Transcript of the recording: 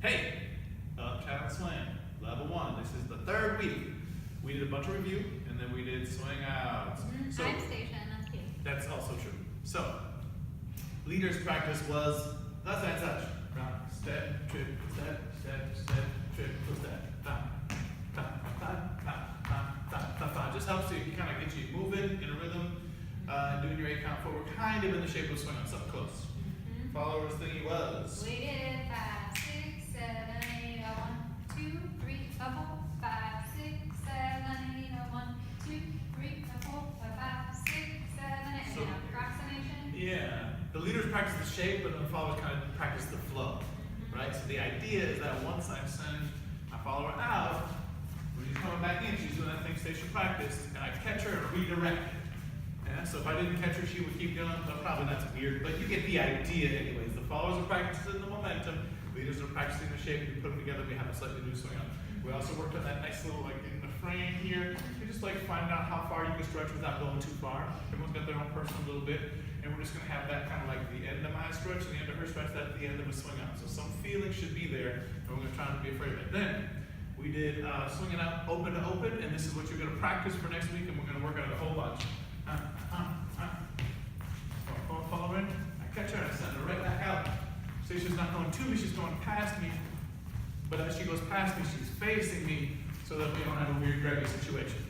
Hey, Uptown Swing, level 1. This is the third week. We did a bunch of review, and then we did swing out. So Time station, that's cute. that's also true. So, leaders practice was left hand touch. Round, step, trip, step, step, step, trip, step. Just helps you kind of get you moving in a rhythm, doing your 8 count forward, kind of in the shape of swing on something close. Followers thingy was. We did 5, 6, 7, 8, 1, 2, 3, 4, 5, 6, 7, 8, 1, 2, 3, 4, 5, 6, 7, 8. So, And approximation. Yeah, the leaders practice the shape, but the followers kind of practice the flow, right? So the idea is that once I send my follower out, when she's coming back in, she's doing that thing station practice, and I catch her and redirect her. Yeah, so if I didn't catch her, she would keep going. Well, probably that's weird, but you get the idea anyways. The followers are practicing the momentum, leaders are practicing the shape. We put them together, we have a slightly new swing on. We also worked on that nice little, like in the frame here, you just like find out how far you can stretch without going too far. Everyone's got their own personal little bit, and we're just gonna have that kind of like the end of my stretch and the end of her stretch, that's the end of a swing out. So some feeling should be there, and we're gonna try not to be afraid of it. Then, we did swinging out open to open, and this is what you're gonna practice for next week, and we're gonna work on it a whole bunch. Follow in, I catch her and I send her right back out. See, she's not going to me, she's going past me. But as she goes past me, she's facing me so that we don't have a weird draggy situation.